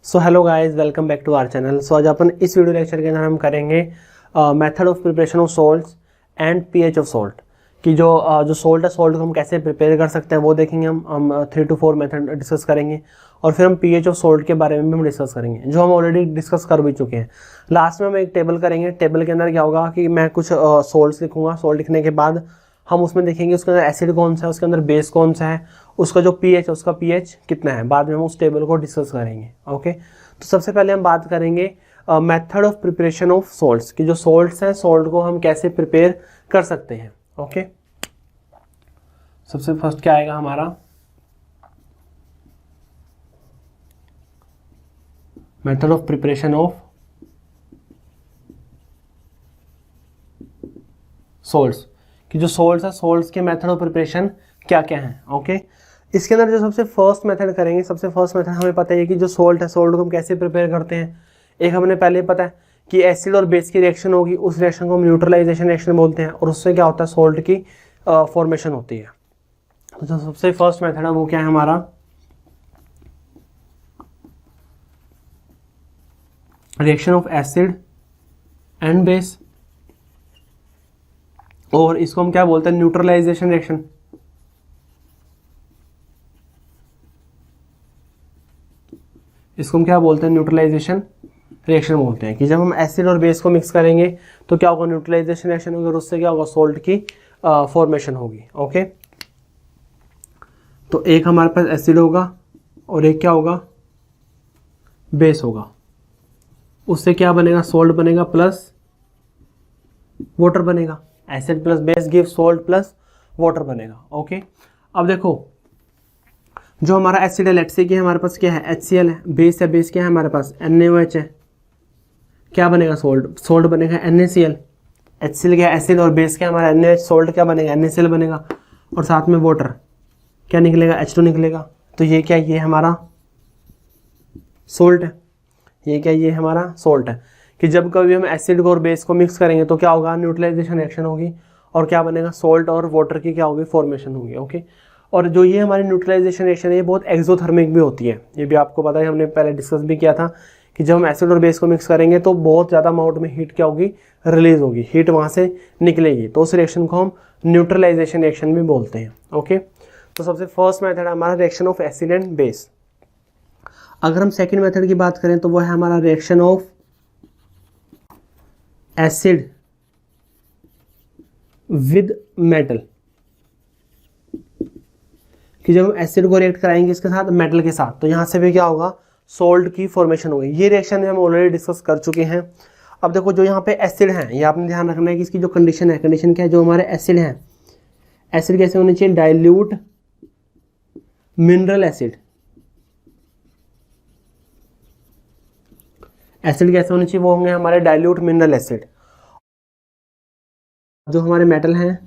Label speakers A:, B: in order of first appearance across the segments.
A: So hello guys, welcome back to our channel. So आज अपन इस वीडियो लेक्चर के अंदर हम करेंगे method of preparation of salts and pH of salt कि जो सॉल्ट है, सॉल्ट को हम कैसे प्रिपेयर कर सकते हैं वो देखेंगे। हम 3 to 4 मेथड डिस्कस करेंगे और फिर हम पीएच ऑफ सॉल्ट के बारे में भी हम डिस्कस करेंगे, जो हम ऑलरेडी डिस्कस कर भी चुके हैं। लास्ट में हम एक टेबल करेंगे। टेबल के अंदर क्या होगा कि मैं कुछ सॉल्ट्स लिखूंगा। सॉल्ट लिखने के बाद हम उसमें देखेंगे उसके अंदर एसिड कौन सा है, उसके अंदर बेस कौन सा है, उसका जो पीएच है उसका पीएच कितना है। बाद में हम उस टेबल को डिस्कस करेंगे। ओके, तो सबसे पहले हम बात करेंगे method of preparation of salts कि जो सॉल्ट्स हैं, सॉल्ट को हम कैसे प्रिपेयर कर सकते हैं। ओके, सबसे फर्स्ट क्या आएगा हमारा, method of preparation of salts कि जो सॉल्ट्स है, सॉल्ट्स के मेथड ऑफ प्रिपरेशन क्या क्या हैं। ओके, इसके अंदर जो सबसे फर्स्ट मेथड करेंगे, सबसे फर्स्ट मेथड हमें पता है कि जो सॉल्ट है, सॉल्ट को हम कैसे प्रिपेयर करते हैं। एक हमने पहले पता है कि एसिड और बेस की रिएक्शन होगी, उस रिएक्शन को हम न्यूट्रलाइजेशन रिएक्शन बोलते हैं और उससे क्या होता है, सॉल्ट की फॉर्मेशन होती है। तो जो सबसे फर्स्ट मेथड है वो क्या है हमारा, reaction of acid and base, और इसको हम क्या बोलते हैं, न्यूट्रलाइजेशन रिएक्शन। इसको हम क्या बोलते हैं, न्यूट्रलाइजेशन रिएक्शन बोलते हैं कि जब हम एसिड और बेस को मिक्स करेंगे तो क्या होगा, न्यूट्रलाइजेशन रिएक्शन होगी और उससे क्या होगा, सॉल्ट की फॉर्मेशन होगी। ओके, तो एक हमारे पास एसिड होगा और एक क्या होगा, बेस होगा। उससे क्या बनेगा, सॉल्ट बनेगा प्लस वाटर बनेगा। Acid plus base give salt plus water बनेगा। ओके, अब देखो जो हमारा एसिड है, लेट्स से कि हमारे पास क्या है, HCl है। बेस है, बेस क्या है हमारे पास, NaOH है। क्या बनेगा, सॉल्ट, सॉल्ट बनेगा NaCl। HCl क्या है, एसिड, और बेस क्या है हमारा NaOH, सॉल्ट क्या बनेगा, NaCl बनेगा, और साथ में वाटर क्या निकलेगा, H2 निकलेगा। तो ये क्या है, ये हमारा सॉल्ट है। ये क्या है, ये हमारा सॉल्ट है कि जब कभी हम एसिड को और बेस को मिक्स करेंगे तो क्या होगा, न्यूट्रलाइजेशन रिएक्शन होगी और क्या बनेगा, सॉल्ट और वाटर की क्या होगी, फॉर्मेशन होगी। ओके, और जो ये हमारी न्यूट्रलाइजेशन रिएक्शन है ये बहुत एक्सोथर्मिक भी होती है। ये भी आपको पता है, हमने पहले डिस्कस भी किया था कि जब हम एसिड और बेस को मिक्स करेंगे तो बहुत ज़्यादा अमाउंट में हीट क्या होगी, रिलीज होगी, हीट वहाँ से निकलेगी। तो उस रिएक्शन को हम न्यूट्रलाइजेशन रिएक्शन भी बोलते हैं। ओके, तो सबसे फर्स्ट मेथड है हमारा reaction of acid and base. अगर हम सेकेंड मेथड की बात करें तो वो है हमारा reaction of acid with metal कि जब हम एसिड को रिएक्ट कराएंगे इसके साथ, मेटल के साथ, तो यहाँ से भी क्या होगा, सॉल्ट की फॉर्मेशन होगी। ये रिएक्शन हम ऑलरेडी डिस्कस कर चुके हैं। अब देखो जो यहाँ पे एसिड है, ये आपने ध्यान रखना है कि इसकी जो कंडीशन है, कंडीशन क्या है, जो हमारे एसिड है, एसिड कैसे होने चाहिए, डाइल्यूट मिनरल एसिड। एसिड कैसे होने चाहिए, वो होंगे हमारे डाइल्यूट मिनरल एसिड। जो हमारे मेटल हैं,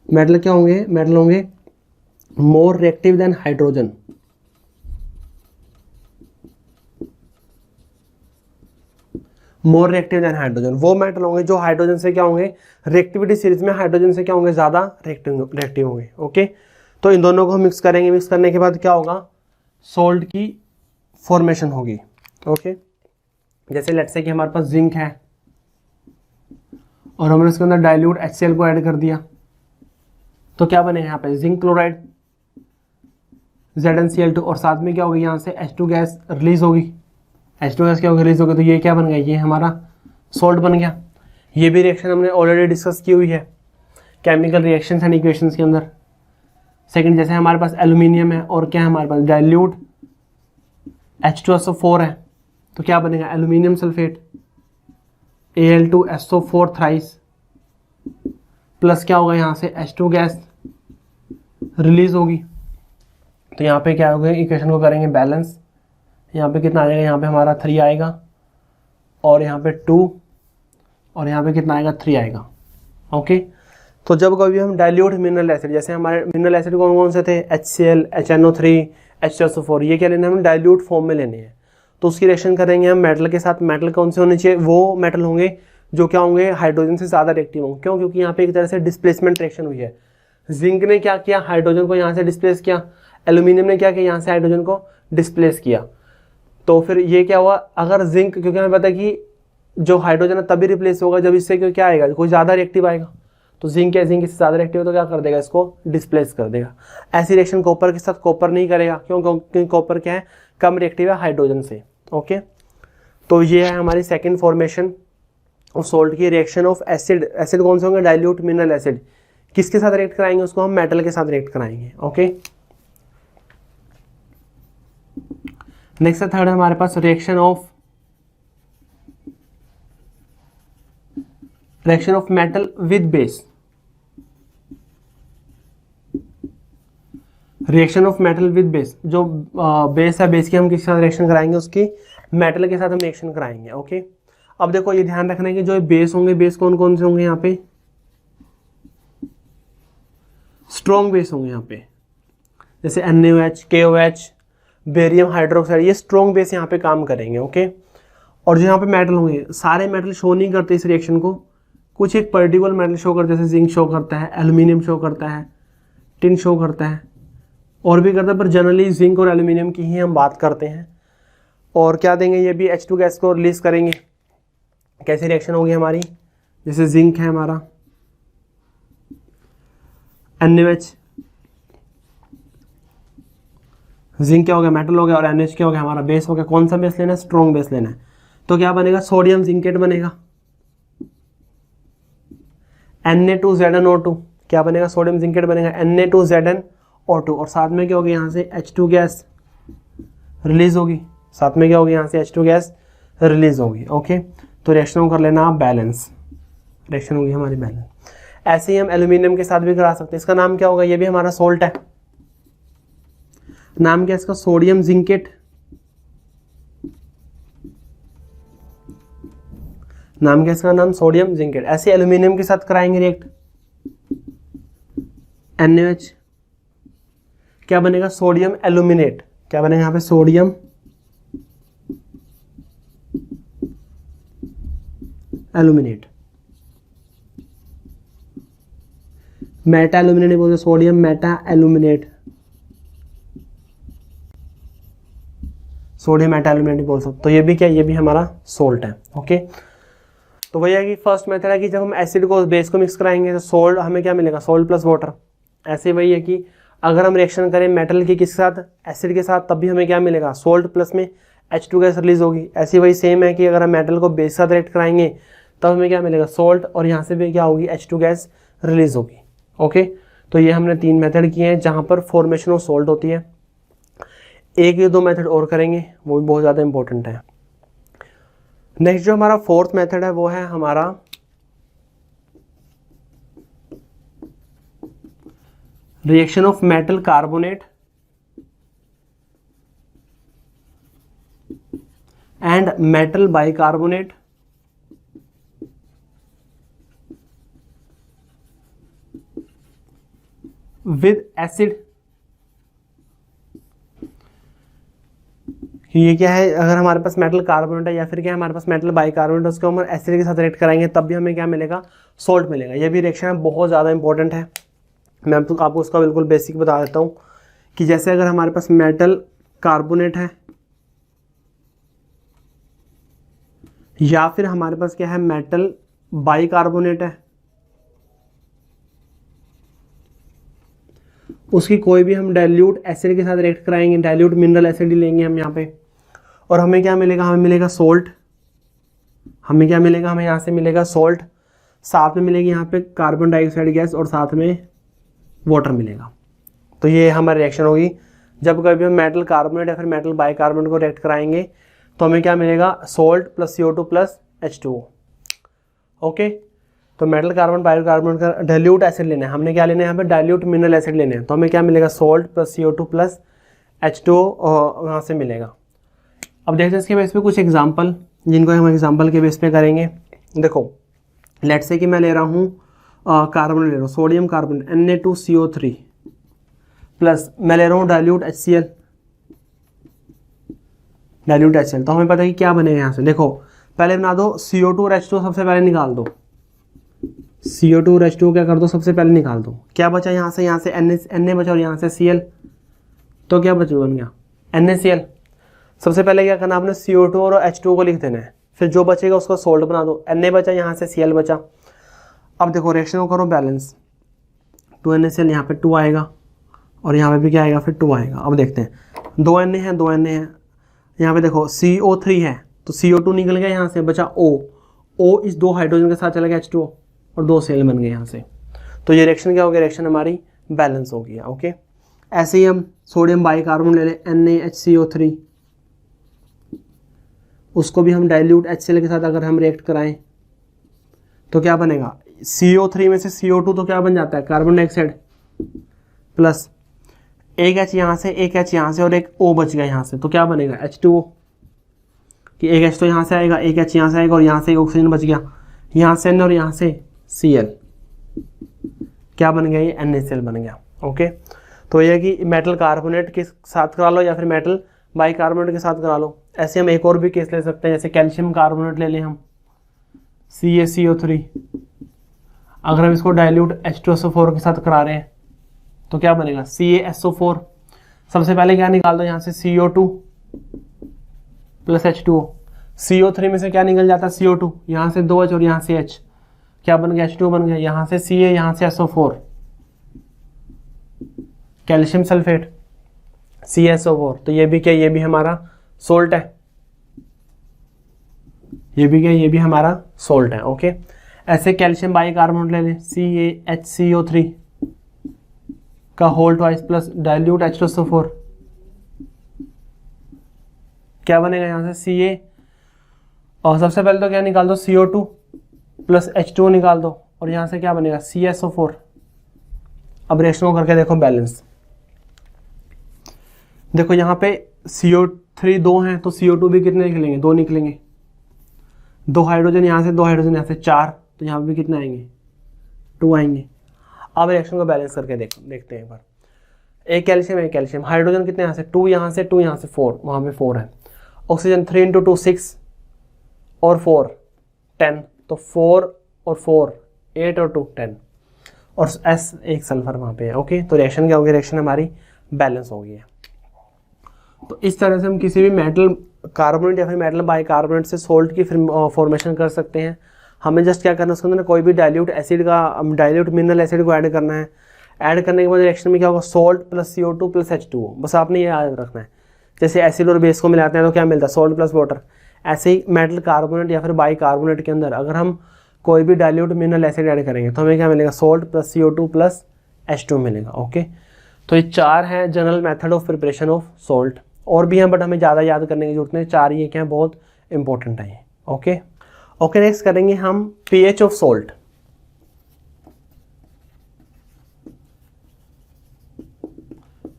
A: मेटल क्या होंगे, मेटल होंगे more reactive than hydrogen. More reactive than hydrogen, वो मेटल होंगे जो हाइड्रोजन से क्या होंगे, रिएक्टिविटी सीरीज में हाइड्रोजन से क्या होंगे, ज्यादा रिएक्टिव होंगे। ओके, तो इन दोनों को हम मिक्स करेंगे। मिक्स करने के बाद क्या होगा, सॉल्ट की फॉर्मेशन होगी। ओके, जैसे लेट्स से कि हमारे पास जिंक है और हमने उसके अंदर डाइल्यूट HCl को ऐड कर दिया, तो क्या बनेगा यहाँ पे, जिंक क्लोराइड ZnCl2, और साथ में क्या होगी, यहाँ से H2 गैस रिलीज होगी। H2 गैस क्या होगी, रिलीज होगी, तो ये क्या बन गया, ये हमारा सॉल्ट बन गया। ये भी रिएक्शन हमने ऑलरेडी डिस्कस की हुई है केमिकल रिएक्शंस एंड इक्वेशंस के अंदर। सेकंड, जैसे हमारे पास एल्यूमिनियम है और क्या है हमारे पास, डाइल्यूट H2SO4 है, तो क्या बनेगा, aluminium sulphate Al2SO4 thrice, plus क्या होगा, यहाँ से H2 गैस रिलीज होगी। तो यहाँ पे क्या होगा, इक्वेशन को करेंगे बैलेंस। यहाँ पे कितना आ जाएगा, यहाँ पे हमारा 3 आएगा और यहाँ पे 2 और यहाँ पे कितना आएगा, 3 आएगा। ओके, तो जब कभी हम डाइल्यूट मिनरल एसिड, जैसे हमारे मिनरल एसिड कौन कौन से थे, HCl, HNO3, H2SO4, ये क्या लेना है, हमें डाइल्यूट फॉर्म में लेने हैं। तो उसकी रिएक्शन करेंगे हम मेटल के साथ। मेटल कौन से होने चाहिए, वो मेटल होंगे जो क्या होंगे, हाइड्रोजन से ज़्यादा रिएक्टिव होंगे। क्यों, क्योंकि यहाँ पे एक तरह से डिस्प्लेसमेंट रिएक्शन हुई है। जिंक ने क्या किया, हाइड्रोजन को यहाँ से डिस्प्लेस किया, एल्यूमिनियम ने क्या किया, यहाँ से हाइड्रोजन को डिस्प्लेस किया। तो फिर ये क्या हुआ, अगर जिंक, क्योंकि हमें पता है कि जो हाइड्रोजन है तभी रिप्लेस होगा जब इससे क्या आएगा, कोई ज़्यादा रिएक्टिव आएगा। तो जिंक या जिंक इससे ज़्यादा रिएक्टिव है तो क्या कर देगा, इसको डिस्प्लेस कर देगा। ऐसी रिएक्शन कॉपर के साथ कॉपर नहीं करेगा, क्यों, क्योंकि कॉपर क्या है, कम रिएक्टिव है हाइड्रोजन से। ओके, तो ये है हमारी सेकेंड फॉर्मेशन ऑफ सोल्ट की, रिएक्शन ऑफ एसिड। एसिड कौन से होंगे, डाइल्यूट मिनरल एसिड। किसके साथ रिएक्ट कराएंगे, उसको हम मेटल के साथ रिएक्ट कराएंगे। ओके, नेक्स्ट थर्ड है हमारे पास reaction of metal with base. Reaction of metal with base, जो बेस है, बेस की हम किसके साथ रिएक्शन कराएंगे, उसकी मेटल के साथ हम रिएक्शन कराएंगे। ओके, अब देखो ये ध्यान रखना है कि जो बेस होंगे, बेस कौन कौन से होंगे यहाँ पे, स्ट्रॉन्ग बेस होंगे यहाँ पे, जैसे NaOH, KOH, बेरियम हाइड्रोक्साइड, ये स्ट्रॉन्ग बेस यहाँ पे काम करेंगे। ओके, और जो यहाँ पे मेटल होंगे, सारे मेटल शो नहीं करते इस रिएक्शन को, कुछ एक पर्टिकुलर मेटल शो करते हैं, जैसे जिंक शो करता है, एल्यूमिनियम शो करता है, टिन शो करता है, और भी करता है, पर जनरली जिंक और एल्यूमिनियम की ही हम बात करते हैं। और क्या देंगे, ये भी H2 गैस को रिलीज करेंगे। कैसी रिएक्शन होगी हमारी, जैसे जिंक है हमारा NaOH, जिंक क्या हो गया, मेटल हो गया, और NaOH क्या हो गया, हमारा बेस हो गया। कौन सा बेस लेना है, स्ट्रॉन्ग बेस लेना है। तो क्या बनेगा, सोडियम जिंकेट बनेगा, Na2ZnO2, क्या बनेगा, सोडियम जिंकेट बनेगा, Na2ZnO2, और साथ में क्या होगी, यहाँ से H2 गैस रिलीज होगी, साथ में क्या होगी, यहाँ से H2 गैस रिलीज होगी। ओके, तो रिएक्शन कर लेना आप बैलेंस, रिएक्शन होगी हमारी बैलेंस। ऐसे ही हम एल्यूमिनियम के साथ भी करा सकते हैं। इसका नाम क्या होगा, ये भी हमारा सोल्ट है, नाम क्या है इसका, सोडियम जिंकेट। नाम क्या इसका, नाम सोडियम जिंकेट। ऐसे एल्यूमिनियम के साथ कराएंगे रिएक्ट, NaOH, क्या बनेगा, सोडियम एल्यूमिनेट, क्या बनेगा यहाँ पे, सोडियम एल्यूमिनेट। मेटा एल्यूमिनेट नहीं बोलते, sodium Meta aluminate, sodium Meta aluminate नहीं बोल सकते। तो ये भी क्या, ये भी हमारा सोल्ट है। ओके, तो वही है कि फर्स्ट मेथड है कि जब हम एसिड को बेस को मिक्स कराएंगे तो सोल्ट हमें क्या मिलेगा, सोल्ट प्लस वाटर। ऐसे वही है कि अगर हम रिएक्शन करें मेटल की किसके साथ, एसिड के साथ, तब भी हमें क्या मिलेगा, सोल्ट प्लस में H2 गैस रिलीज होगी। ऐसी वही सेम है कि अगर हम मेटल को बेस के साथ रिएक्ट कराएंगे तब हमें क्या मिलेगा, सोल्ट, और यहाँ से भी क्या होगी, H2 गैस रिलीज होगी। ओके, तो ये हमने 3 मेथड किए हैं जहाँ पर फॉर्मेशन ऑफ सोल्ट होती है। एक या 2 मेथड और करेंगे, वो भी बहुत ज़्यादा इंपॉर्टेंट है। नेक्स्ट जो हमारा फोर्थ मेथड है वो है हमारा reaction of metal carbonate and metal bicarbonate with acid. ये क्या है, अगर हमारे पास मेटल कार्बोनेट है या फिर क्या है हमारे पास मेटल बाइकार्बोनेट है, उसको हम एसिड के साथ रिएक्ट कराएंगे तब भी हमें क्या मिलेगा, सोल्ट मिलेगा। ये भी रिएक्शन है, बहुत ज़्यादा इंपॉर्टेंट है। मैं आपको उसका बिल्कुल बेसिक बता देता हूँ कि जैसे अगर हमारे पास मेटल कार्बोनेट है या फिर हमारे पास क्या है, मेटल बाइकार्बोनेट है, उसकी कोई भी हम डाइल्यूट एसिड के साथ रिएक्ट कराएंगे, डाइल्यूट मिनरल एसिड ही लेंगे हम यहाँ पे, और हमें क्या मिलेगा, हमें मिलेगा सोल्ट। हमें क्या मिलेगा, हमें यहाँ से मिलेगा सोल्ट, साथ में मिलेगी यहाँ पे कार्बन डाइऑक्साइड गैस, और साथ में वाटर मिलेगा। तो ये हमारी रिएक्शन होगी जब कभी हम मेटल कार्बोनेट या फिर मेटल बाइकार्बोनेट को रिएक्ट कराएंगे तो हमें क्या मिलेगा, salt plus CO2 plus H2O। Okay, तो मेटल कार्बन बाइकार्बोनेट का डाइल्यूट एसिड लेना है, हमने क्या लेना है यहाँ पे, डाइल्यूट मिनरल एसिड लेने हैं, तो हमें क्या मिलेगा, salt plus CO2 plus H2O वहाँ से मिलेगा। अब देखते हैं इसके बेस पे कुछ एग्जांपल, जिनको हम एग्जांपल के बेस पे करेंगे। देखो लेट्स से कि मैं ले रहा हूँ कार्बन ले रहा हूँ, सोडियम कार्बन Na2CO3 प्लस मैं ले रहा हूँ डाइल्यूट HCl, डाइल्यूट HCl। तो हमें पता है कि क्या बनेगा यहाँ से। देखो पहले बना दो CO2 और H2O, सबसे पहले निकाल दो, CO2 और H2O क्या कर दो, सबसे पहले निकाल दो। क्या बचा यहाँ से Na बचा और यहाँ से Cl, तो क्या बचा, बन गया NaCl। सबसे पहले क्या करना, आपने CO2 और H2O को लिख देना है, फिर जो बचेगा उसका सोल्ट बना दो। Na बचा, यहाँ से Cl बचा। अब देखो रिएक्शन को करो बैलेंस, 2NaCl यहाँ पे 2 आएगा और यहाँ पे भी क्या आएगा, फिर 2 आएगा। अब देखते हैं, 2 Na है, 2 Na है, यहाँ पे देखो CO3 है तो CO2 निकल गया, यहाँ से बचा O इस 2 हाइड्रोजन के साथ चला गया H2O और 2 Cl बन गए यहाँ से। तो ये रिएक्शन क्या हो गया, रिएक्शन हमारी बैलेंस हो गया। ओके, ऐसे ही हम सोडियम बाइकार्बोनेट ले लें NaHCO3, उसको भी हम डाइल्यूट HCl के साथ अगर हम रिएक्ट कराएं तो क्या बनेगा, CO3 में से CO2 तो क्या बन जाता है, कार्बन डाइऑक्साइड, प्लस एक H यहाँ से, एक H यहाँ से और एक O बच गया यहाँ से, तो क्या बनेगा H2O, कि एक H तो यहाँ से आएगा, एक H यहाँ से आएगा और यहाँ से एक ऑक्सीजन बच गया, यहाँ से N और यहाँ से Cl, क्या बन गया, ये NaCl बन गया। ओके, तो ये कि मेटल कार्बोनेट के साथ करा लो या फिर मेटल बाइकार्बोनेट के साथ करा लो। ऐसे हम एक और भी केस ले सकते हैं, जैसे कैल्शियम कार्बोनेट ले लें हम, CaCO3, अगर हम इसको डाइल्यूट H2SO4 के साथ करा रहे हैं तो क्या बनेगा, CaSO4। सबसे पहले क्या निकाल दो, यहाँ से CO2 प्लस H2O, CO3 में से क्या निकल जाता है, CO2, यहाँ से 2H और यहाँ से H, क्या बन गया, H2O बन गया, यहाँ से Ca, यहाँ से SO4, कैल्शियम सल्फेट, CaSO4। तो ये भी क्या, ये भी हमारा सोल्ट है, ये भी क्या, ये भी हमारा सोल्ट है। ओके, ऐसे कैल्शियम बाइकार्बोनेट ले लें, CaHCO3 का whole twice plus dilute H2SO4, क्या बनेगा यहाँ से Ca, और सबसे पहले तो क्या निकाल दो, CO2 प्लस H2O निकाल दो और यहाँ से क्या बनेगा, CaSO4। अब रिएक्शन को करके देखो बैलेंस, देखो यहाँ पे CO3 2 हैं तो CO2 भी कितने निकलेंगे, 2 निकलेंगे, 2 हाइड्रोजन यहाँ से, 2 हाइड्रोजन यहाँ से 4, तो यहाँ पे भी कितने आएंगे, 2 आएंगे। अब रिएक्शन को बैलेंस करके देखते हैं एक बार, एक कैल्शियम, हाइड्रोजन कितने यहाँ से, 2 यहाँ से, 2 यहाँ से 4, वहाँ पे 4 है, ऑक्सीजन 3 × 2 6 और 4 10, तो 4 और 4 8 और 2 10, और S एक सल्फर वहाँ पे है। ओके, तो रिएक्शन क्या होगी, रिएक्शन हमारी बैलेंस हो गई है। तो इस तरह से हम किसी भी मेटल कार्बोनेट या फिर मेटल बाइकार्बोनेट से सोल्ट की फॉर्मेशन कर सकते हैं। हमें जस्ट क्या करना है, उसके अंदर कोई भी डाइल्यूट एसिड का, डाइल्यूट मिनरल एसिड को ऐड करना है। ऐड करने के बाद रिएक्शन में क्या होगा, salt plus CO2 plus H2O, बस आपने ये याद रखना है। जैसे एसिड और बेस को मिलाते हैं तो क्या मिलता है, सोल्ट प्लस वाटर। ऐसे ही मेटल कार्बोनेट या फिर बाइकार्बोनेट के अंदर अगर हम कोई भी डाइल्यूट मिनरल एसिड ऐड करेंगे तो हमें क्या मिलेगा, salt plus CO2 plus H2O मिलेगा। ओके, तो ये 4 है general method of preparation of salt, और भी हैं बट हमें ज़्यादा याद करने की जरूरत नहीं, 4 ये क्या है, बहुत इंपॉर्टेंट है। ओके ओके, नेक्स्ट करेंगे हम pH of salt.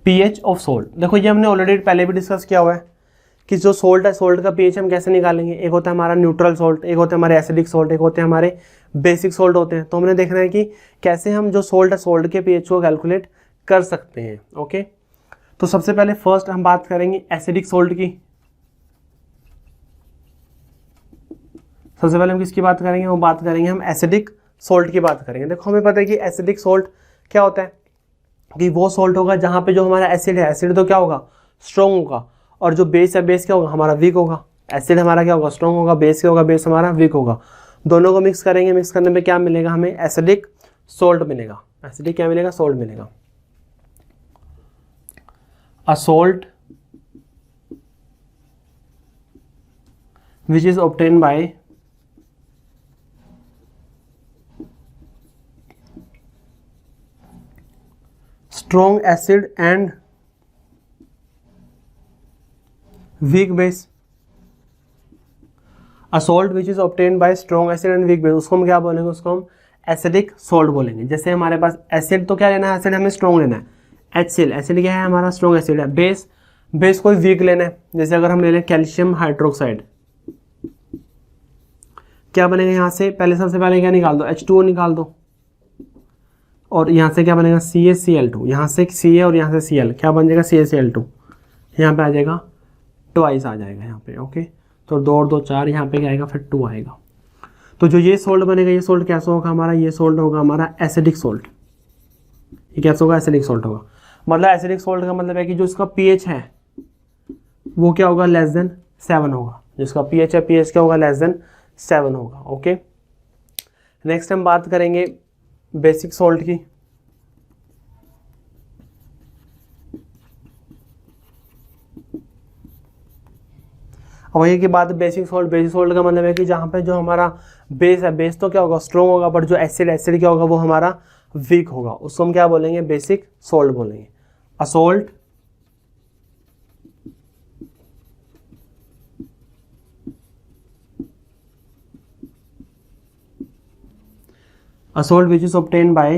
A: pH of salt, देखो ये हमने ऑलरेडी पहले भी डिस्कस किया हुआ है कि जो सोल्ट है, सोल्ट का pH हम कैसे निकालेंगे। एक होता है हमारा न्यूट्रल सोल्ट, एक होता है हमारे एसिडिक सोल्ट, एक होते हैं हमारे बेसिक सोल्ट होते हैं। तो हमने देखना है कि कैसे हम जो सोल्ट है, सोल्ट के pH को कैलकुलेट कर सकते हैं। ओके, तो सबसे पहले फर्स्ट हम बात करेंगे एसिडिक सोल्ट की। सबसे पहले हम किसकी बात करेंगे, वो बात करेंगे हम एसिडिक सोल्ट की बात करेंगे। देखो हमें पता है कि एसिडिक सोल्ट क्या होता है, कि वो सोल्ट होगा जहाँ पे जो हमारा एसिड है, एसिड तो क्या होगा, स्ट्रॉन्ग होगा, और जो बेस है, बेस क्या होगा, हमारा वीक होगा। एसिड हमारा क्या होगा, स्ट्रॉन्ग होगा, बेस क्या होगा, बेस हमारा वीक होगा। दोनों को मिक्स करेंगे, मिक्स करने में क्या मिलेगा, हमें एसिडिक सोल्ट मिलेगा। एसिडिक क्या मिलेगा, सोल्ट मिलेगा। A salt which is obtained by strong acid and weak base। A salt which is obtained by strong acid and weak base, उसको हम क्या बोलेंगे, उसको हम एसिडिक सोल्ट बोलेंगे। जैसे हमारे पास एसिड तो क्या लेना है, एसिड हमें स्ट्रॉन्ग लेना है, HCl, एसिड क्या है हमारा, स्ट्रॉन्ग एसिड है। बेस, बेस कोई वीक लेना है, जैसे अगर हम ले लें कैल्शियम हाइड्रोक्साइड, क्या बनेगा यहाँ से, पहले सबसे पहले क्या निकाल दो, H2O निकाल दो, और यहाँ से क्या बनेगा, CaCl2, यहाँ से Ca और यहाँ से Cl, क्या बन जाएगा, CaCl2, यहाँ पे आ जाएगा, ट्वाइस आ जाएगा यहाँ पे। ओके, तो 2 और 2 4, यहाँ पे क्या आएगा, फिर 2 आएगा। तो जो ये सोल्ट बनेगा, ये सोल्ट कैसा होगा हमारा, ये सोल्ट होगा हमारा एसिडिक सोल्ट। ये कैसा होगा, एसिडिक सोल्ट होगा। मतलब एसिडिक सोल्ट का मतलब है कि जो इसका pH है वो क्या होगा, लेस देन 7 होगा। जिसका pH है, pH क्या होगा, लेस देन 7 होगा। ओके, नेक्स्ट हम बात करेंगे बेसिक सॉल्ट की। अब वही की बात बेसिक सॉल्ट का मतलब है कि जहाँ पे जो हमारा बेस है, बेस तो क्या होगा, स्ट्रॉन्ग होगा, बट जो एसिड क्या होगा, वो हमारा वीक होगा। उसको हम क्या बोलेंगे, बेसिक सॉल्ट बोलेंगे। A salt which is obtained by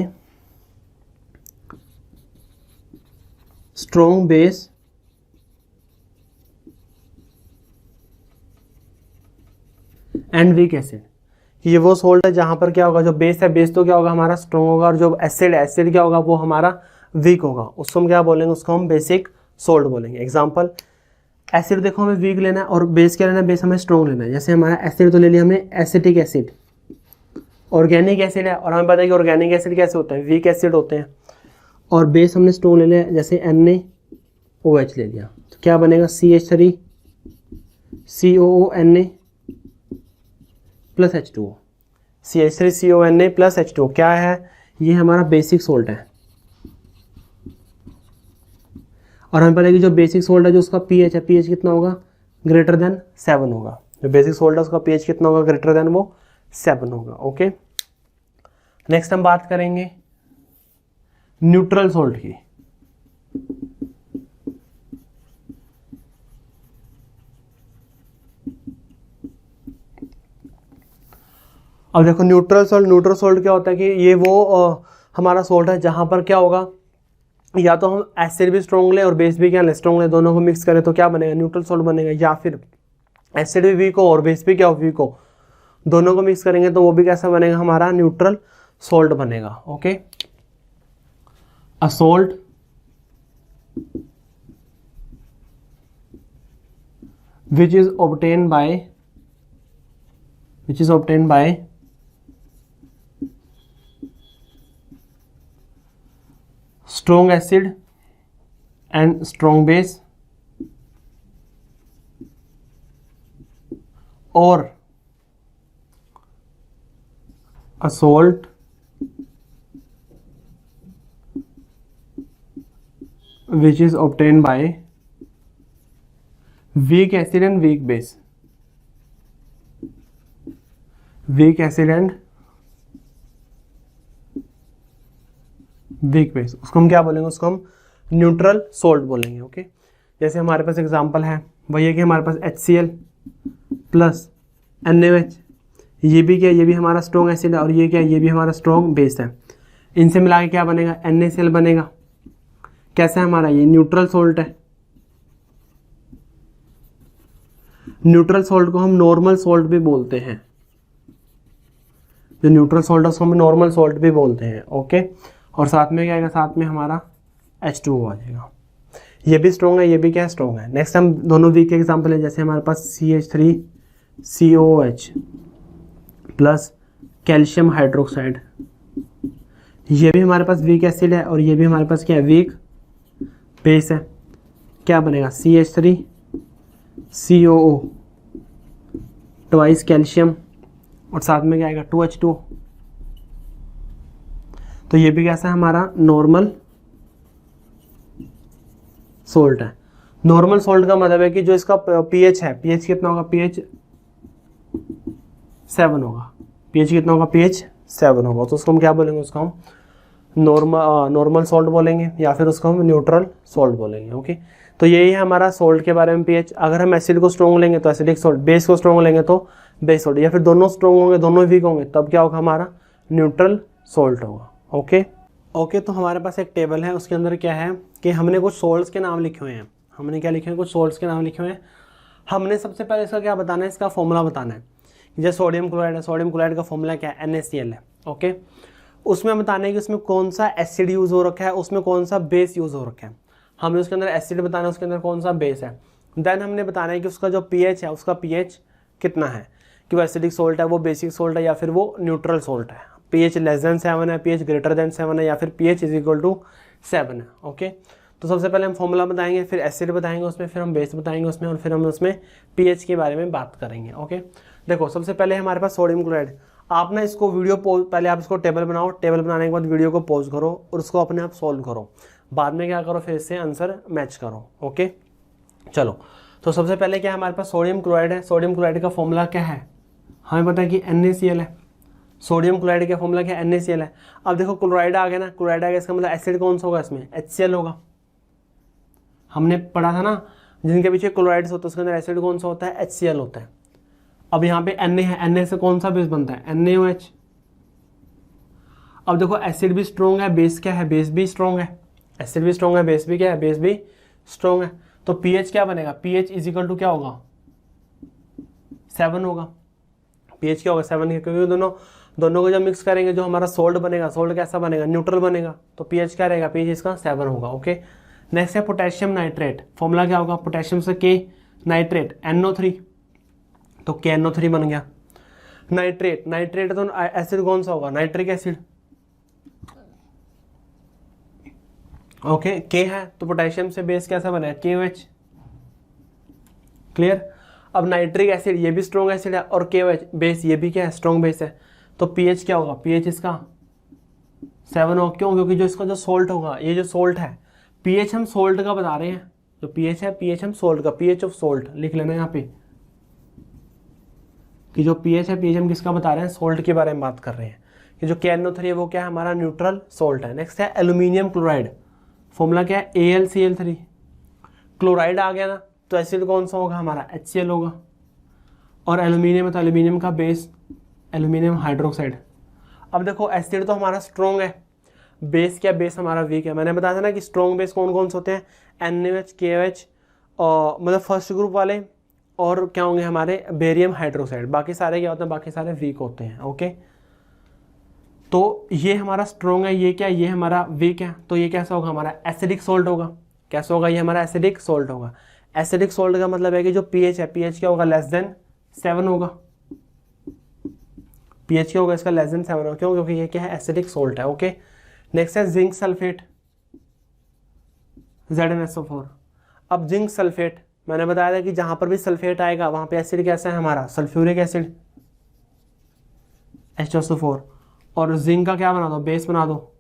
A: strong base and weak acid. ये वो सॉल्ट है जहां पर क्या होगा, जो बेस है, बेस तो क्या होगा हमारा स्ट्रॉन्ग होगा, और जो एसिड क्या होगा, वो हमारा वीक होगा। उसको हम क्या बोलेंगे, उसको हम बेसिक सॉल्ट बोलेंगे। एग्जांपल, एसिड देखो हमें वीक लेना है और बेस क्या लेना है, बेस हमें स्ट्रॉन्ग लेना है। जैसे हमारा एसिड तो ले लिया हमने, एसिटिक एसिड, ऑर्गेनिक एसिड है, और हमें पता है कि ऑर्गेनिक एसिड कैसे होते हैं, वीक एसिड होते हैं। और बेस हमने स्ट्रॉन्ग ले लिया, जैसे NaOH ले लिया, तो क्या बनेगा, CH3 COONA plus H2O। CH3 CONA plus H2O क्या है, ये हमारा बेसिक सोल्ट है। और हमें पता है कि जो बेसिक सोल्ट है, जो उसका pH है, pH कितना होगा, ग्रेटर देन 7 होगा। जो बेसिक सोल्ट है उसका pH कितना होगा, ग्रेटर देन वो 7 होगा। ओके, नेक्स्ट हम बात करेंगे न्यूट्रल सोल्ट की। अब देखो न्यूट्रल सोल्ट क्या होता है कि ये वो हमारा सोल्ट है जहां पर क्या होगा, या तो हम एसिड भी स्ट्रॉन्ग ले और बेस भी क्या ले, स्ट्रॉन्ग ले, दोनों को मिक्स करें तो क्या बनेगा, न्यूट्रल सोल्ट बनेगा। या फिर एसिड भी वीक हो और बेस भी क्या हो, वीक हो, दोनों को मिक्स करेंगे तो वो भी कैसा बनेगा, हमारा न्यूट्रल सोल्ट बनेगा। Okay, a salt which is obtained by strong acid and strong base, or a salt which is obtained by weak acid and weak base, weak acid and weak base, उसको हम क्या बोलेंगे, उसको हम neutral salt बोलेंगे। Okay, जैसे हमारे पास example है वही है कि हमारे पास HCl प्लस NaOH, ये भी क्या, ये भी हमारा स्ट्रॉन्ग एसिड है, और ये क्या, ये भी हमारा स्ट्रॉन्ग बेस है। इनसे मिला के क्या बनेगा, NaCl बनेगा। कैसा है हमारा, ये न्यूट्रल सोल्ट है। न्यूट्रल सोल्ट को हम नॉर्मल सोल्ट भी बोलते हैं। जो न्यूट्रल सोल्ट है उसको हम नॉर्मल सोल्ट भी बोलते हैं। ओके, और साथ में क्या आएगा, साथ में हमारा H2O आ जाएगा। ये भी स्ट्रॉन्ग है, ये भी क्या है, स्ट्रॉन्ग है। नेक्स्ट हम दोनों वीक के एग्जांपल है, जैसे हमारे पास CH3 COOH plus calcium hydroxide, ये भी हमारे पास वीक एसिड है और ये भी हमारे पास क्या है, वीक बेस है। क्या बनेगा, CH3 COO ट्वाइस कैल्शियम, और साथ में क्या आएगा, 2H2O। तो ये भी कैसा है, हमारा नॉर्मल सोल्ट है। नॉर्मल सोल्ट का मतलब है कि जो इसका pH है, pH कितना होगा, pH 7 होगा। pH कितना होगा, pH 7 होगा। तो उसको हम क्या बोलेंगे, उसको हम नॉर्मल सोल्ट बोलेंगे, या फिर उसको हम न्यूट्रल सोल्ट बोलेंगे। ओके, तो यही है हमारा सोल्ट के बारे में pH। अगर हम एसिड को स्ट्रॉन्ग लेंगे तो एसिडिक सोल्ट, बेस को स्ट्रॉन्ग लेंगे तो बेस सोल्ट, या फिर दोनों स्ट्रॉन्ग होंगे, दोनों वीक होंगे, तब क्या होगा, हमारा न्यूट्रल सोल्ट होगा। ओके, तो हमारे पास एक टेबल है, उसके अंदर क्या है कि हमने कुछ सोल्ट्स के नाम लिखे हुए हैं। हमने क्या लिखे हैं, कुछ सोल्ट्स के नाम लिखे हुए हैं। हमने सबसे पहले इसका क्या बताना है, इसका फॉर्मूला बताना है। जैसे सोडियम क्लोराइड है, सोडियम क्लोराइड का फॉर्मूला क्या है, NaCl है। ओके, उसमें बताना है कि उसमें कौन सा एसिड यूज़ हो रखा है, उसमें कौन सा बेस यूज़ हो रखा है। हमने उसके अंदर एसिड बताना है, उसके अंदर कौन सा बेस है। देन हमने बताना है कि उसका जो pH है, उसका pH कितना है, कि वो एसिडिक सोल्ट है, वो बेसिक सोल्ट है, या फिर वो न्यूट्रल सोल्ट है। pH लेस देन 7 है, pH ग्रेटर देन 7 है, या फिर pH इज इक्वल टू 7 है। ओके, तो सबसे पहले हम फॉर्मूला बताएंगे, फिर एसिड बताएंगे उसमें, फिर हम बेस बताएंगे उसमें, और फिर हम उसमें पीएच के बारे में बात करेंगे। ओके, देखो सबसे पहले हमारे पास सोडियम क्लोराइड। आप ना इसको वीडियो पहले आप इसको टेबल बनाओ, टेबल बनाने के बाद वीडियो को पॉज करो और उसको अपने आप सॉल्व करो, बाद में क्या करो, फिर इससे आंसर मैच करो। ओके, चलो तो सबसे पहले क्या हमारे पास सोडियम क्लोराइड है। सोडियम क्लोराइड का फॉर्मूला क्या है, हमें पता है कि NaCl है। सोडियम क्लोराइड का फॉर्मूला क्या है, NaCl है। अब देखो क्लोराइड आ गया ना, क्लोराइड आ गया, इसका मतलब एसिड कौन सा होगा, इसमें HCl होगा। हमने पढ़ा था ना जिनके पीछे क्लोराइड्स होते हैं उसके अंदर एसिड कौन सा होता है, HCl होता है। अब यहाँ पे Na है, Na से कौन सा बेस बनता है, NaOH। अब देखो एसिड भी स्ट्रॉन्ग है, बेस क्या है, बेस भी स्ट्रॉन्ग है। एसिड भी स्ट्रॉन्ग है, बेस भी क्या है, बेस भी स्ट्रॉन्ग है। तो pH क्या बनेगा, pH इज इक्वल टू क्या होगा, 7 होगा। pH क्या होगा, 7, क्योंकि दोनों को जब मिक्स करेंगे जो हमारा सोल्ट बनेगा, सोल्ट कैसा बनेगा, न्यूट्रल बनेगा। तो pH क्या रहेगा, pH इसका 7 होगा। ओके, नेक्स्ट है पोटेशियम नाइट्रेट। फॉर्मूला क्या होगा, पोटेशियम से K, नाइट्रेट NO3, तो KNO3 बन गया। नाइट्रेट, नाइट्रेट तो एसिड कौन सा होगा, नाइट्रिक एसिड। ओके, K है तो पोटेशियम से बेस कैसा बना है, KOH। क्लियर। अब नाइट्रिक एसिड ये भी स्ट्रॉन्ग एसिड है और KOH बेस ये भी क्या है, स्ट्रॉन्ग बेस है। तो pH क्या होगा, pH इसका 7 होगा। क्यों, क्योंकि जो इसका जो सोल्ट होगा, ये जो सोल्ट है, pH हम सोल्ट का बता रहे हैं, जो pH है pH हम सोल्ट का, pH ऑफ सोल्ट लिख लेना यहाँ पे कि जो pH है pH हम किसका बता रहे हैं, सोल्ट के बारे में बात कर रहे हैं। कि जो KNO3 है वो क्या है, हमारा न्यूट्रल सोल्ट है। नेक्स्ट है एल्यूमिनियम क्लोराइड। फॉर्मूला क्या है, AlCl3। क्लोराइड आ गया ना, तो एसिड कौन सा होगा, हमारा HCl होगा। और एल्यूमिनियम है तो एल्यूमिनियम का बेस एल्यूमिनियम हाइड्रोक्साइड। अब देखो एसिड तो हमारा स्ट्रॉन्ग है, बेस क्या, बेस हमारा वीक है। मैंने बताया था ना कि स्ट्रॉन्ग बेस कौन कौन से होते हैं, NaOH, KOH, और मतलब फर्स्ट ग्रुप वाले, और क्या होंगे हमारे बेरियम हाइड्रोक्साइड। बाकी सारे क्या होते हैं, बाकी सारे वीक होते हैं। ओके, तो ये हमारा स्ट्रॉन्ग है, ये क्या, ये हमारा वीक है। तो ये कैसा होगा, हमारा एसिडिक सोल्ट होगा। कैसा होगा, ये हमारा एसिडिक सोल्ट होगा। एसिडिक सोल्ट का मतलब है कि जो pH है, pH क्या होगा, लेस देन 7 होगा। pH क्या होगा इसका, लेस देन 7 होगा। क्यों, क्योंकि ये क्या है, एसिडिक सोल्ट है। ओके, नेक्स्ट है जिंक सल्फेट, ZnSO4। अब जिंक सल्फेट मैंने बताया था कि जहां पर भी सल्फेट आएगा वहां पे एसिड कैसा है, हमारा सल्फ्यूरिक एसिड H2SO4। और जिंक का क्या बना दो, बेस बना दो,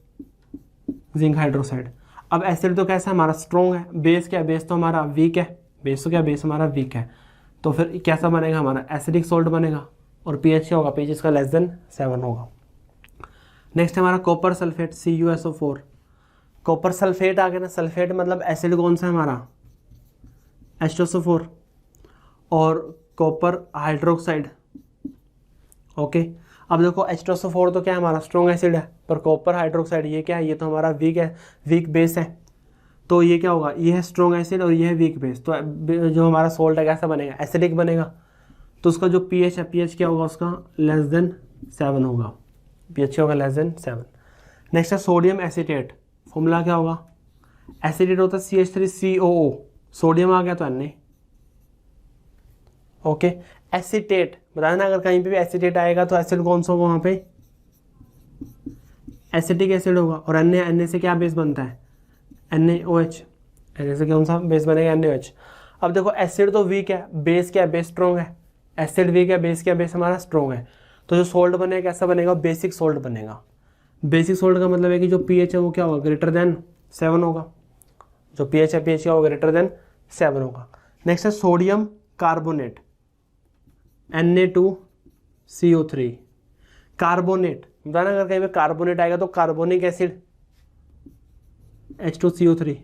A: जिंक हाइड्रोक्साइड। अब एसिड तो कैसा है, हमारा स्ट्रॉन्ग है। बेस क्या है, बेस तो हमारा वीक है। बेस तो क्या, बेस हमारा वीक है। तो फिर कैसा बनेगा, हमारा एसिडिक सोल्ट बनेगा। और pH क्या होगा, pH इसका लेस देन 7 होगा। नेक्स्ट हमारा copper sulphate, CuSO4। Copper sulphate आ गया ना, सल्फेट मतलब एसिड कौन सा है हमारा, H2SO4 और कॉपर हाइड्रोक्साइड। ओके, अब देखो H2SO4 तो क्या है, हमारा स्ट्रॉन्ग एसिड है, पर कॉपर हाइड्रोक्साइड ये क्या है, ये तो हमारा वीक है, वीक बेस है। तो ये क्या होगा, ये है स्ट्रॉन्ग एसिड और ये है वीक बेस। तो जो हमारा सोल्ट है कैसा बनेगा, एसिडिक बनेगा। तो उसका जो pH है, pH क्या होगा उसका, लेस देन 7 होगा। pH क्या होगा, लेस देन 7। नेक्स्ट है सोडियम एसीटेट। फॉर्मूला क्या होगा, एसीटेट होता है CH3COO, सोडियम आ गया तो Na। ओके, एसीटेट बताया ना, अगर कहीं पे भी एसीटेट आएगा तो एसिड कौन सा होगा, वहां पे एसिटिक एसिड होगा। और Na से क्या बेस बनता है, NaOH। Na से कौन सा बेस बनेगा, NaOH। अब देखो एसिड तो वीक है, बेस क्या है, बेस स्ट्रॉन्ग है। एसिड वीक है, बेस क्या, बेस हमारा स्ट्रॉन्ग है। तो जो सोल्ट बनेगा कैसा बनेगा, बेसिक सोल्ट बनेगा। बेसिक सोल्ट का मतलब है कि जो pH है वो क्या होगा, ग्रेटर देन 7 होगा। जो pH है, pH क्या होगा, ग्रेटर देन 7 होगा। नेक्स्ट है सोडियम कार्बोनेट, Na2CO3। कार्बोनेट बताना, अगर कहीं पे कार्बोनेट आएगा तो कार्बोनिक एसिड H2CO3,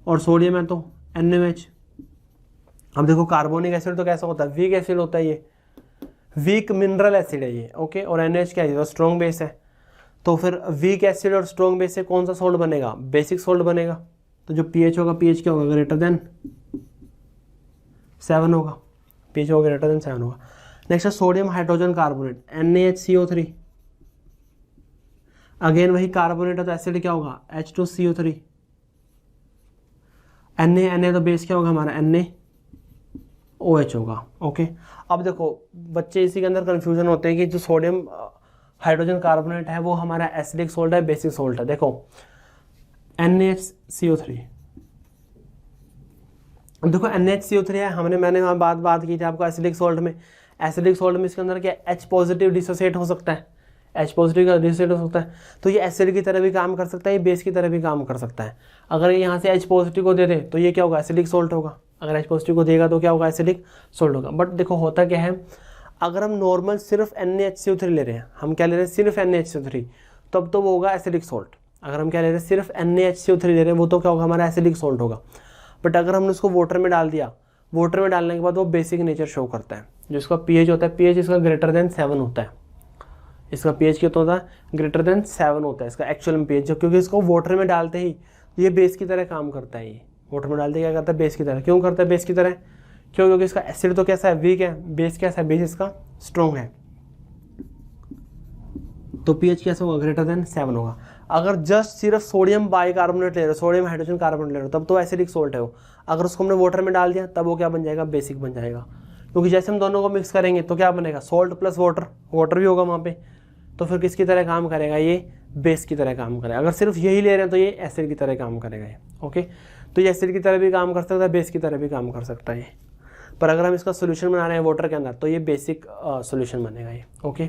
A: और सोडियम है तो NaOH। अब देखो कार्बोनिक एसिड तो कैसा होता है, वीक एसिड होता है, ये वीक मिनरल एसिड है ये। ओके, और NaOH क्या है, तो स्ट्रॉन्ग बेस है। तो फिर वीक एसिड और स्ट्रॉन्ग बेस से कौन सा सोल्ट बनेगा, बेसिक सोल्ट बनेगा। तो जो pH होगा, pH क्या होगा, ग्रेटर देन 7 होगा। pH होगा ग्रेटर देन 7 होगा। नेक्स्ट है sodium hydrogen carbonate, NaHCO3। Again वही कार्बोनेट है तो एसिड क्या होगा, H2CO3। Na तो बेस क्या होगा हमारा, NaOH होगा। ओके, अब देखो बच्चे इसी के अंदर कंफ्यूजन होते हैं कि जो सोडियम हाइड्रोजन कार्बोनेट है वो हमारा एसिडिक सोल्ट है, बेसिक सोल्ट है। देखो NaHCO3 देखो NaCO3 है, मैंने वहाँ बात की थी आपको एसिडिक सॉल्ट में। एसिडिक सॉल्ट में इसके अंदर क्या H पॉजिटिव डिसोसिएट हो सकता है, H पॉजिटिव का डिसोसिएट हो सकता है, तो ये एसिड की तरह भी काम कर सकता है, ये बेस की तरह भी काम कर सकता है। अगर ये यहाँ से H पॉजिटिव को दे दे तो ये क्या होगा, एसिडिक सॉल्ट होगा। अगर H पॉजिटिव को देगा तो क्या होगा, एसिडिक सॉल्ट होगा। बट देखो होता क्या है, अगर हम नॉर्मल सिर्फ NaCO3 ले रहे हैं, हम क्या ले रहे हैं, सिर्फ NaCO3, तब तो वो होगा एसिडिक सॉल्ट। अगर हम क्या ले रहे हैं, सिर्फ NaCO3 ले रहे हैं, वो तो क्या होगा, हमारा एसिडिक सॉल्ट होगा। बट अगर हमने उसको वाटर में डाल दिया, वाटर में डालने के बाद वो बेसिक नेचर शो करता है। जो इसका pH होता है, pH इसका ग्रेटर देन 7 होता है। इसका pH कितना होता है, ग्रेटर देन 7 होता है इसका एक्चुअल में pH, क्योंकि इसको वाटर में डालते ही ये बेस की तरह काम करता है। ये वाटर में डालते ही क्या करता है, बेस की तरह। क्यों करता है बेस की तरह, क्यों, क्योंकि इसका एसिड तो कैसा है, वीक है, बेस कैसा है, बेस इसका स्ट्रॉन्ग है, तो pH कैसा होगा, ग्रेटर देन 7 होगा। अगर जस्ट सिर्फ सोडियम बाइकार्बोनेट ले रहे हो, सोडियम हाइड्रोजन कार्बोनेट ले रहे हो, तब तो एसिडिक सोल्ट है वो। अगर उसको हमने वाटर में डाल दिया तब वो क्या बन जाएगा, बेसिक बन जाएगा। क्योंकि जैसे हम दोनों को मिक्स करेंगे तो क्या बनेगा, सॉल्ट प्लस वाटर, वाटर भी होगा वहाँ पे, तो फिर किसकी तरह काम करेगा, ये बेस की तरह काम करेगा। अगर सिर्फ यही ले रहे हैं तो ये एसिड की तरह काम करेगा ये। ओके, तो ये एसिड की तरह भी काम कर सकता है, बेस की तरह भी काम कर सकता है ये। पर अगर हम इसका सोल्यूशन बना रहे हैं वाटर के अंदर तो ये बेसिक सोल्यूशन बनेगा ये। ओके,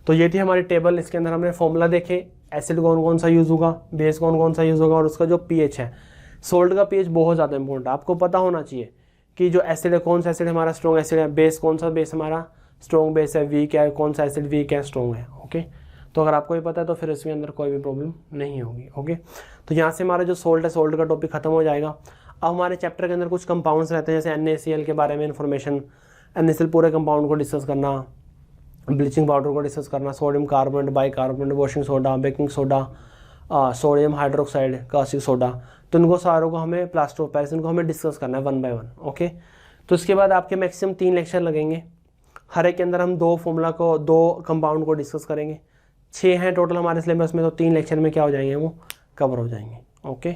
A: तो ये थी हमारी टेबल। इसके अंदर हमने फॉर्मूला देखे, एसिड कौन कौन सा यूज़ होगा, बेस कौन कौन सा यूज़ होगा, और उसका जो pH है। सोल्ट का pH बहुत ज़्यादा इंपॉर्टेंट है, आपको पता होना चाहिए कि जो एसिड है, कौन सा एसिड हमारा स्ट्रॉन्ग एसिड है, बेस कौन सा बेस हमारा स्ट्रॉन्ग बेस है, वीक है, कौन सा एसिड वीक है, स्ट्रॉन्ग है। ओके, तो अगर आपको ये पता है तो फिर इसके अंदर कोई भी प्रॉब्लम नहीं होगी। ओके, तो यहाँ से हमारा जो सोल्ट है, सोल्ट का टॉपिक खत्म हो जाएगा। अब हमारे चैप्टर के अंदर कुछ कंपाउंड्स रहते हैं, जैसे NaCl के बारे में इन्फॉर्मेशन, NaCl पूरे कंपाउंड को डिस्कस करना, ब्लीचिंग पाउडर को डिस्कस करना, sodium carbonate, bicarbonate, washing soda, baking soda, sodium hydroxide, caustic soda, तो इनको सारों को हमें, प्लास्टर ऑफ पेरिस, इनको हमें डिस्कस करना है 1 बाय 1। ओके, तो इसके बाद आपके मैक्सिमम 3 लेक्चर लगेंगे, हर एक के अंदर हम 2 फॉर्मूला को, 2 कंपाउंड को डिस्कस करेंगे। 6 हैं टोटल हमारे सिलेबस में, तो 3 लेक्चर में क्या हो जाएंगे, वो कवर हो जाएंगे। ओके।